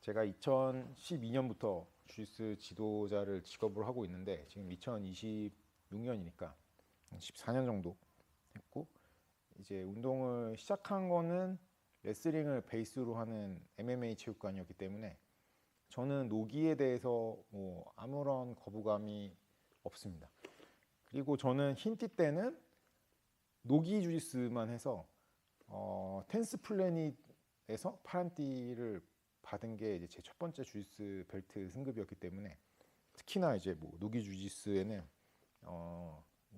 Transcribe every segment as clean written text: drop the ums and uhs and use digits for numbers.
제가 2012년부터 주짓수 지도자를 직업으로 하고 있는데 지금 2026년이니까 14년 정도 했고, 이제 운동을 시작한 거는 레슬링을 베이스로 하는 MMA 체육관이었기 때문에 저는 노기에 대해서 뭐 아무런 거부감이 없습니다. 그리고 저는 흰띠 때는 노기 주짓수만 해서 텐스 플래닛에서 파란띠를 받은 게 이제 제 첫 번째 주짓수 벨트 승급이었기 때문에, 특히나 이제 뭐 노기 주짓수에는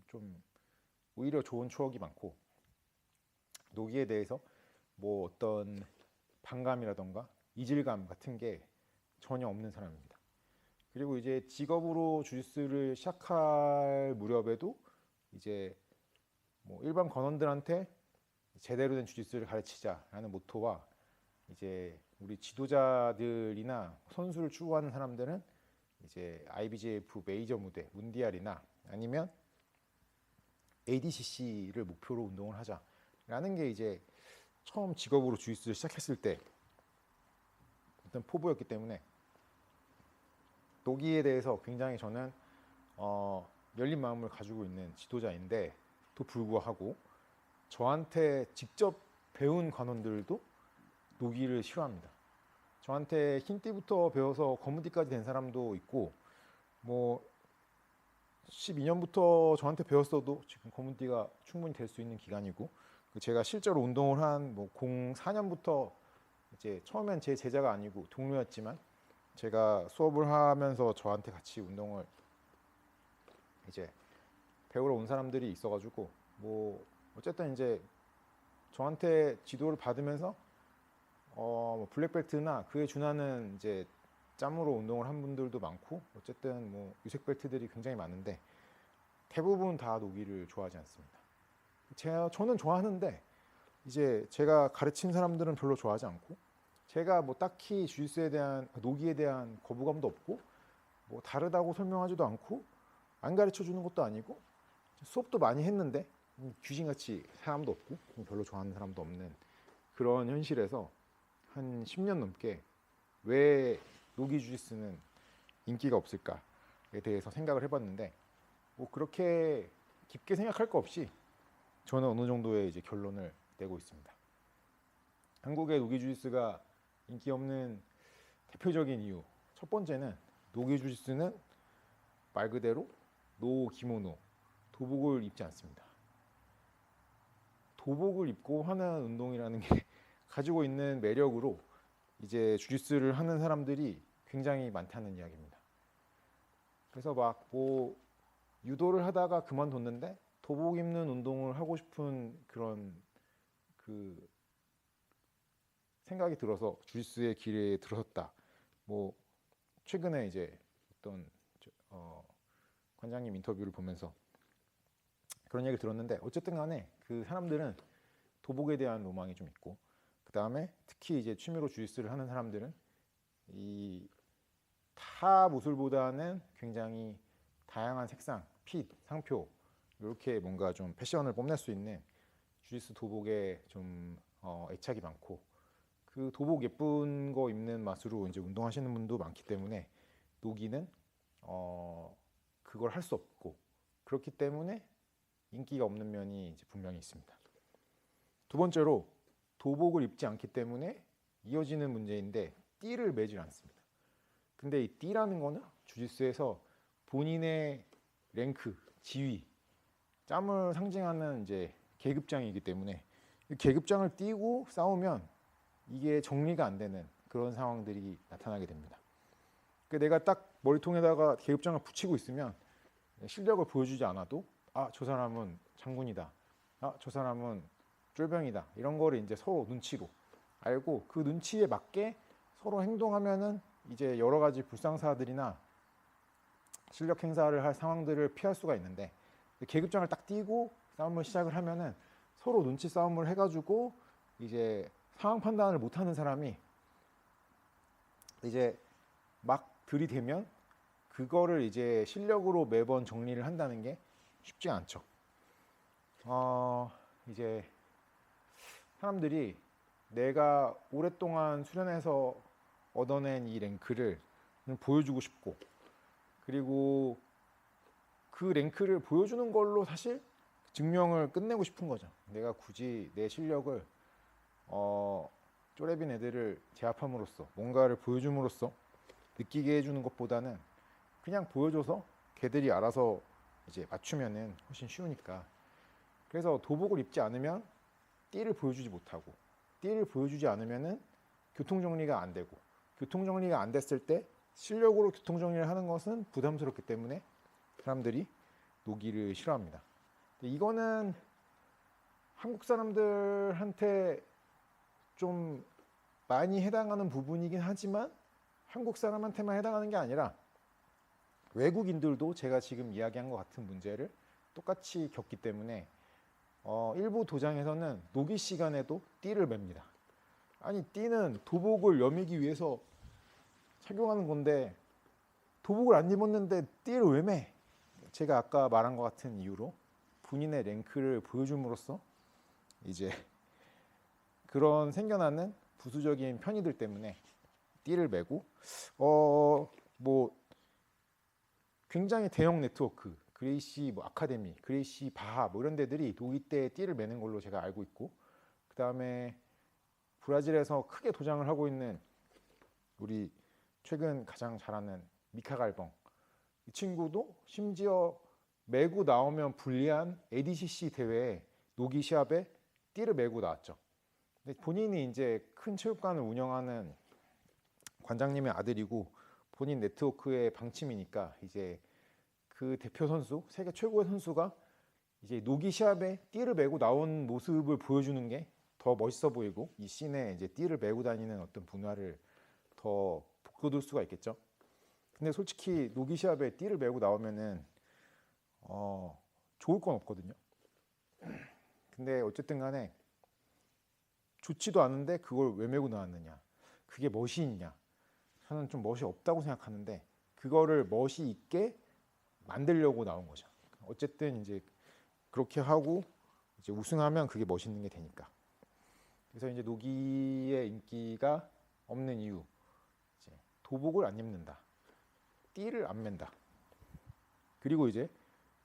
좀 오히려 좋은 추억이 많고, 노기에 대해서 뭐 어떤 반감이라던가 이질감 같은 게 전혀 없는 사람입니다. 그리고 이제 직업으로 주짓수를 시작할 무렵에도 이제 뭐 일반 관원들한테 제대로 된 주짓수를 가르치자라는 모토와, 이제 우리 지도자들이나 선수를 추구하는 사람들은 이제 IBJF 메이저 무대, 문디알이나 아니면 ADCC를 목표로 운동을 하자라는 게 이제 처음 직업으로 주짓수를 시작했을 때 어떤 포부였기 때문에, 노기에 대해서 굉장히 저는 열린 마음을 가지고 있는 지도자인데, 또 불구하고 저한테 직접 배운 관원들도 노기를 싫어합니다. 저한테 흰띠부터 배워서 검은띠까지 된 사람도 있고, 뭐 12년부터 저한테 배웠어도 지금 검은띠가 충분히 될 수 있는 기간이고, 제가 실제로 운동을 한 뭐 04년부터 이제 처음엔 제 제자가 아니고 동료였지만, 제가 수업을 하면서 저한테 같이 운동을 이제 배우러 온 사람들이 있어가지고, 뭐 어쨌든 이제 저한테 지도를 받으면서 뭐 블랙벨트나 그에 준하는 이제 짬으로 운동을 한 분들도 많고, 어쨌든 뭐 유색벨트들이 굉장히 많은데 대부분 다 노기를 좋아하지 않습니다. 저는 좋아하는데 이제 제가 가르친 사람들은 별로 좋아하지 않고, 제가 뭐 딱히 주짓수에 대한, 노기에 대한 거부감도 없고, 뭐 다르다고 설명하지도 않고, 안 가르쳐 주는 것도 아니고, 수업도 많이 했는데 귀신같이 사람도 없고 별로 좋아하는 사람도 없는 그런 현실에서 한 10년 넘게 왜 노기 주짓수는 인기가 없을까에 대해서 생각을 해봤는데, 뭐 그렇게 깊게 생각할 거 없이 저는 어느 정도의 이제 결론을 내고 있습니다. 한국의 노기 주짓수가 인기 없는 대표적인 이유, 첫 번째는 노기 주짓수는 말 그대로 노 기모노, 도복을 입지 않습니다. 도복을 입고 하는 운동이라는 게 가지고 있는 매력으로 이제 주짓수를 하는 사람들이 굉장히 많다는 이야기입니다. 그래서 막 뭐 유도를 하다가 그만뒀는데 도복 입는 운동을 하고 싶은 그런 그 생각이 들어서 주짓수의 길에 들어섰다. 뭐 최근에 이제 어떤 관장님 인터뷰를 보면서 그런 얘기를 들었는데, 어쨌든 간에 그 사람들은 도복에 대한 로망이 좀 있고, 그 다음에 특히 이제 취미로 주짓수를 하는 사람들은 이 타 무술보다는 굉장히 다양한 색상, 핏, 상표, 이렇게 뭔가 좀 패션을 뽐낼 수 있는 주짓수 도복에 좀 애착이 많고, 그 도복 예쁜 거 입는 맛으로 이제 운동하시는 분도 많기 때문에 노기는 그걸 할 수 없고, 그렇기 때문에 인기가 없는 면이 이제 분명히 있습니다. 두 번째로 도복을 입지 않기 때문에 이어지는 문제인데, 띠를 매질 않습니다. 근데 이 띠라는 거는 주짓수에서 본인의 랭크, 지위, 짬을 상징하는 이제 계급장이기 때문에, 이 계급장을 띠고 싸우면 이게 정리가 안 되는 그런 상황들이 나타나게 됩니다. 내가 딱 머리통에다가 계급장을 붙이고 있으면 실력을 보여주지 않아도, 아, 저 사람은 장군이다, 아, 저 사람은 쫄병이다, 이런 거를 이제 서로 눈치로 알고 그 눈치에 맞게 서로 행동하면은 이제 여러 가지 불상사들이나 실력 행사를 할 상황들을 피할 수가 있는데, 계급장을 딱 띄고 싸움을 시작을 하면은 서로 눈치 싸움을 해가지고 이제 상황 판단을 못하는 사람이 이제 막 들이대면 그거를 이제 실력으로 매번 정리를 한다는 게 쉽지 않죠. 이제 사람들이 내가 오랫동안 수련해서 얻어낸 이 랭크를 보여주고 싶고, 그리고 그 랭크를 보여주는 걸로 사실 증명을 끝내고 싶은 거죠. 내가 굳이 내 실력을 쪼레빈 애들을 제압함으로써 뭔가를 보여줌으로써 느끼게 해주는 것보다는 그냥 보여줘서 걔들이 알아서 이제 맞추면은 훨씬 쉬우니까. 그래서 도복을 입지 않으면 띠를 보여주지 못하고, 띠를 보여주지 않으면은 교통정리가 안 되고, 교통정리가 안 됐을 때 실력으로 교통정리를 하는 것은 부담스럽기 때문에 사람들이 노기를 싫어합니다. 이거는 한국 사람들한테 좀 많이 해당하는 부분이긴 하지만 한국 사람한테만 해당하는 게 아니라 외국인들도 제가 지금 이야기한 것 같은 문제를 똑같이 겪기 때문에 일부 도장에서는 노기 시간에도 띠를 맵니다. 아니, 띠는 도복을 여미기 위해서 착용하는 건데 도복을 안 입었는데 띠를 왜 매? 제가 아까 말한 것 같은 이유로 본인의 랭크를 보여줌으로써 이제 그런 생겨나는 부수적인 편의들 때문에 띠를 매고, 뭐 굉장히 대형 네트워크, 그레이시 뭐 아카데미, 그레이시 바하 뭐 이런 데들이 노기 때 띠를 매는 걸로 제가 알고 있고, 그 다음에 브라질에서 크게 도장을 하고 있는 우리 최근 가장 잘하는 미카 갈벙, 이 친구도 심지어 메고 나오면 불리한 ADCC 대회에 노기 시합에 띠를 메고 나왔죠. 근데 본인이 이제 큰 체육관을 운영하는 관장님의 아들이고 본인 네트워크의 방침이니까 이제 그 대표 선수, 세계 최고의 선수가 이제 노기 시합에 띠를 메고 나온 모습을 보여주는 게 더 멋있어 보이고 이 씬에 이제 띠를 메고 다니는 어떤 문화를 더 북돋을 수가 있겠죠. 근데 솔직히 노기 시합에 띠를 메고 나오면은 좋을 건 없거든요. 근데 어쨌든 간에 좋지도 않은데 그걸 왜 메고 나왔느냐, 그게 멋이 있냐, 저는 좀 멋이 없다고 생각하는데 그거를 멋이 있게 만들려고 나온 거죠. 어쨌든 이제 그렇게 하고 이제 우승하면 그게 멋있는 게 되니까. 그래서 이제 노기의 인기가 없는 이유, 이제 도복을 안 입는다, 띠를 안 맨다, 그리고 이제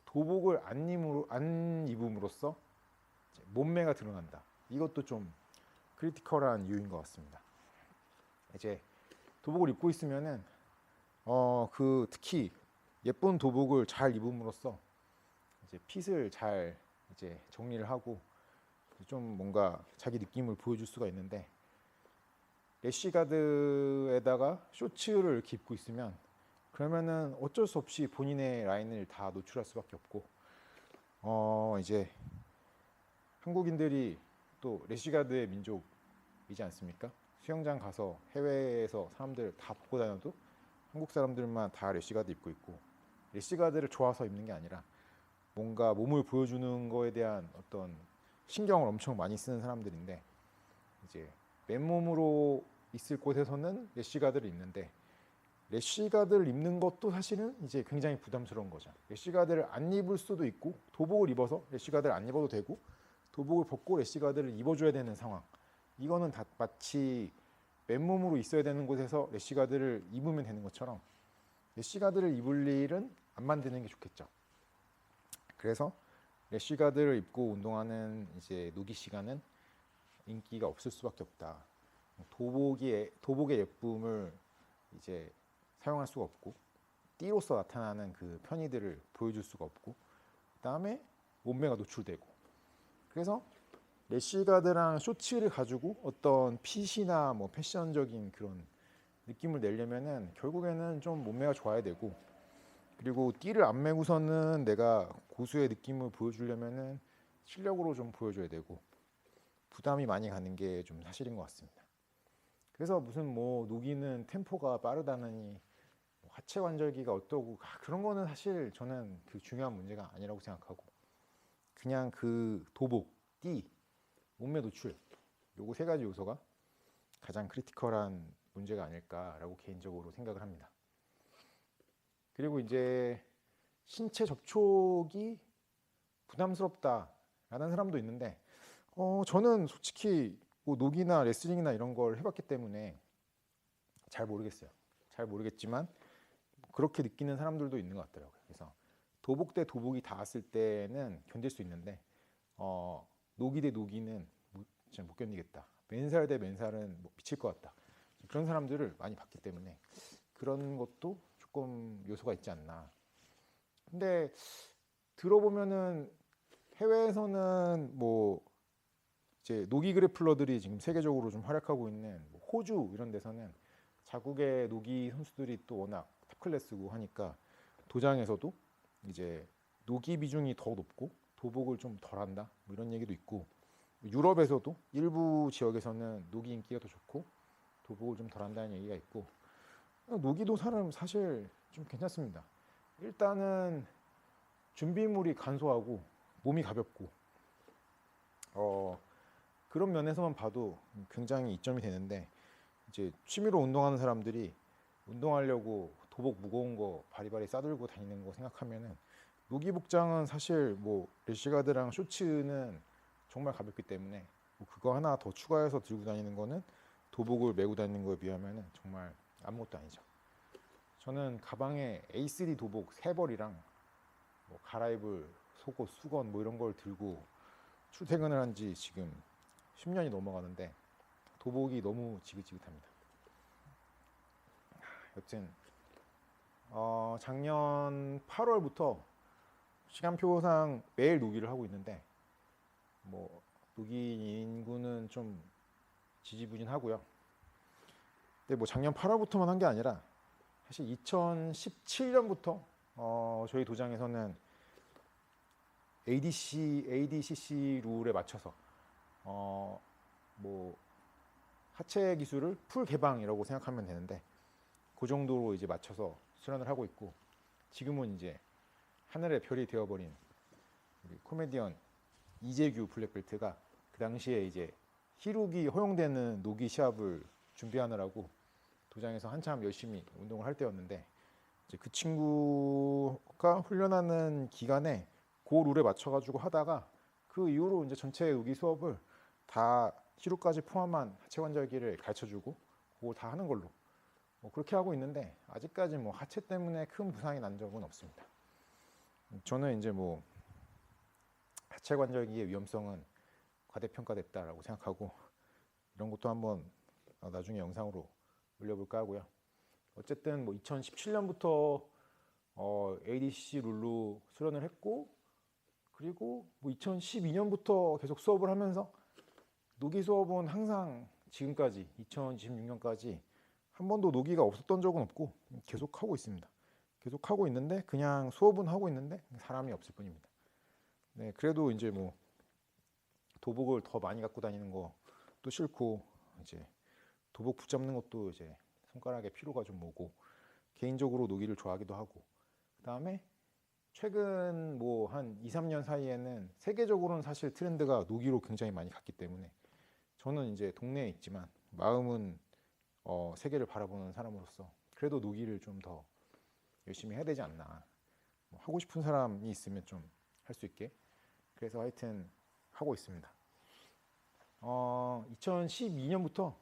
도복을 안 입음으로써 몸매가 드러난다. 이것도 좀 크리티컬한 이유인 것 같습니다. 이제 도복을 입고 있으면은 특히 예쁜 도복을 잘 입음으로써 이제 핏을 잘 이제 정리를 하고 좀 뭔가 자기 느낌을 보여줄 수가 있는데, 래쉬가드에다가 쇼츠를 이렇게 입고 있으면 그러면은 어쩔 수 없이 본인의 라인을 다 노출할 수밖에 없고, 이제 한국인들이 또 래쉬가드의 민족이지 않습니까? 수영장 가서 해외에서 사람들 다 벗고 다녀도 한국 사람들만 다 래쉬가드 입고 있고, 래쉬가드를 좋아서 입는 게 아니라 뭔가 몸을 보여주는 거에 대한 어떤 신경을 엄청 많이 쓰는 사람들인데, 이제 맨몸으로 있을 곳에서는 래쉬가드를 입는데 래쉬가드를 입는 것도 사실은 이제 굉장히 부담스러운 거죠. 래쉬가드를 안 입을 수도 있고 도복을 입어서 래쉬가드를 안 입어도 되고 도복을 벗고 래쉬가드를 입어줘야 되는 상황. 이거는 다 마치 맨몸으로 있어야 되는 곳에서 래쉬가드를 입으면 되는 것처럼 래쉬가드를 입을 일은 안 만드는 게 좋겠죠. 그래서 래쉬가드를 입고 운동하는 이제 노기 시간은 인기가 없을 수밖에 없다. 도복의 예쁨을 이제 사용할 수가 없고, 띠로서 나타나는 그 편의들을 보여줄 수가 없고, 그다음에 몸매가 노출되고. 그래서 래쉬가드랑 쇼츠를 가지고 어떤 핏이나 뭐 패션적인 그런 느낌을 내려면은 결국에는 좀 몸매가 좋아야 되고, 그리고 띠를 안 매고서는 내가 고수의 느낌을 보여주려면은 실력으로 좀 보여줘야 되고 부담이 많이 가는 게 좀 사실인 것 같습니다. 그래서 무슨 뭐 노기는 템포가 빠르다느니 하체 관절기가 어떠고 그런 거는 사실 저는 그 중요한 문제가 아니라고 생각하고, 그냥 그 도복, 띠, 몸매 노출, 요거 세 가지 요소가 가장 크리티컬한 문제가 아닐까라고 개인적으로 생각을 합니다. 그리고 이제 신체 접촉이 부담스럽다라는 사람도 있는데, 저는 솔직히 뭐 노기나 레슬링이나 이런 걸 해봤기 때문에 잘 모르겠어요. 잘 모르겠지만 그렇게 느끼는 사람들도 있는 것 같더라고요. 그래서 도복 대 도복이 닿았을 때는 견딜 수 있는데 노기 대 노기는 진짜 못 견디겠다. 맨살 대 맨살은 미칠 것 같다. 그런 사람들을 많이 봤기 때문에 그런 것도 조금 요소가 있지 않나. 근데 들어보면은 해외에서는 뭐 이제 노기 그래플러들이 지금 세계적으로 좀 활약하고 있는 뭐 호주 이런 데서는 자국의 노기 선수들이 또 워낙 탑 클래스고 하니까 도장에서도 이제 노기 비중이 더 높고 도복을 좀 덜한다 뭐 이런 얘기도 있고, 유럽에서도 일부 지역에서는 노기 인기가 더 좋고 도복을 좀 덜한다는 얘기가 있고, 노기도 사실 좀 괜찮습니다. 일단은 준비물이 간소하고 몸이 가볍고 그런 면에서만 봐도 굉장히 이점이 되는데, 이제 취미로 운동하는 사람들이 운동하려고 도복 무거운 거 바리바리 싸들고 다니는 거 생각하면은 노기 복장은 사실 뭐 래시가드랑 쇼츠는 정말 가볍기 때문에 뭐 그거 하나 더 추가해서 들고 다니는 거는 도복을 메고 다니는 거에 비하면은 정말 아무것도 아니죠. 저는 가방에 A3 도복 3벌이랑 뭐 갈아입을 속옷, 수건 뭐 이런 걸 들고 출퇴근을 한 지 지금 10년이 넘어가는데 도복이 너무 지긋지긋합니다. 여튼 작년 8월부터 시간표상 매일 노기를 하고 있는데 뭐 노기 인구는 좀 지지부진하고요. 근데 뭐 작년 8월부터만 한 게 아니라 사실 2017년부터 저희 도장에서는 ADCC 룰에 맞춰서 뭐 하체 기술을 풀 개방이라고 생각하면 되는데 그 정도로 이제 맞춰서 수련을 하고 있고, 지금은 이제 하늘의 별이 되어버린 우리 코미디언 이재규 블랙벨트가 그 당시에 이제 히룩이 허용되는 노기 시합을 준비하느라고 도장에서 한참 열심히 운동을 할 때였는데, 이제 그 친구가 훈련하는 기간에 그 룰에 맞춰가지고 하다가 그 이후로 이제 전체 노기 수업을 다 히룩까지 포함한 하체 관절기를 가르쳐주고 그걸 다 하는 걸로 뭐 그렇게 하고 있는데, 아직까지 뭐 하체 때문에 큰 부상이 난 적은 없습니다. 저는 이제 뭐 하체 관절기의 위험성은 과대평가됐다라고 생각하고 이런 것도 한번 나중에 영상으로 올려볼까 하고요. 어쨌든 뭐 2017년부터 ADCC 룰로 수련을 했고, 그리고 뭐 2012년부터 계속 수업을 하면서 노기 수업은 항상 지금까지 2026년까지 한 번도 노기가 없었던 적은 없고 계속 하고 있습니다. 계속 하고 있는데 그냥 수업은 하고 있는데 사람이 없을 뿐입니다. 네, 그래도 이제 뭐 도복을 더 많이 갖고 다니는 것도 싫고, 이제 도복 붙잡는 것도 이제 손가락에 피로가 좀 오고, 개인적으로 노기를 좋아하기도 하고, 그 다음에 최근 뭐 한 2, 3년 사이에는 세계적으로는 사실 트렌드가 노기로 굉장히 많이 갔기 때문에 저는 이제 동네에 있지만 마음은 세계를 바라보는 사람으로서 그래도 노기를 좀 더 열심히 해야 되지 않나, 뭐 하고 싶은 사람이 있으면 좀 할 수 있게, 그래서 하여튼 하고 있습니다. 2012년부터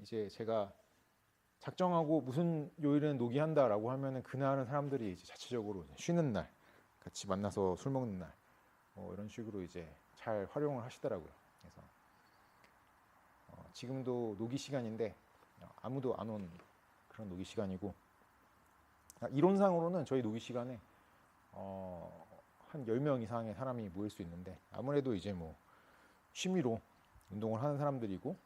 이제 제가 작정하고 무슨 요일은 노기한다라고 하면은 그날은 사람들이 이제 자체적으로 쉬는 날, 같이 만나서 술 먹는 날, 이런 식으로 이제 잘 활용을 하시더라고요. 그래서 지금도 노기 시간인데 아무도 안 온 그런 노기 시간이고, 이론상으로는 저희 노기 시간에 한 10명 이상의 사람이 모일 수 있는데, 아무래도 이제 뭐 취미로 운동을 하는 사람들이고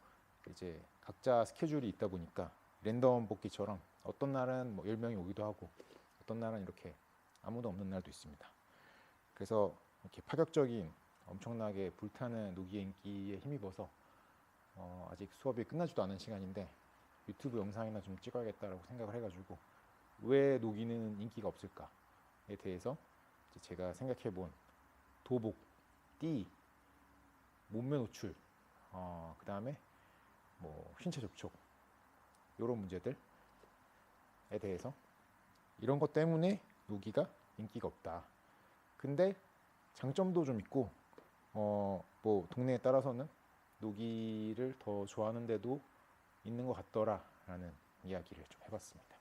이제 각자 스케줄이 있다 보니까 랜덤 뽑기처럼 어떤 날은 뭐 10명이 오기도 하고 어떤 날은 이렇게 아무도 없는 날도 있습니다. 그래서 이렇게 파격적인 엄청나게 불타는 노기의 인기에 힘입어서 아직 수업이 끝나지도 않은 시간인데 유튜브 영상이나 좀 찍어야겠다라고 생각을 해가지고, 왜 노기는 인기가 없을까에 대해서 제가 생각해 본 도복, 띠, 몸매 노출, 그 다음에 뭐 신체 접촉, 이런 문제들에 대해서 이런 것 때문에 노기가 인기가 없다. 근데 장점도 좀 있고, 뭐 동네에 따라서는 노기를 더 좋아하는 데도 있는 것 같더라라는 이야기를 좀 해봤습니다.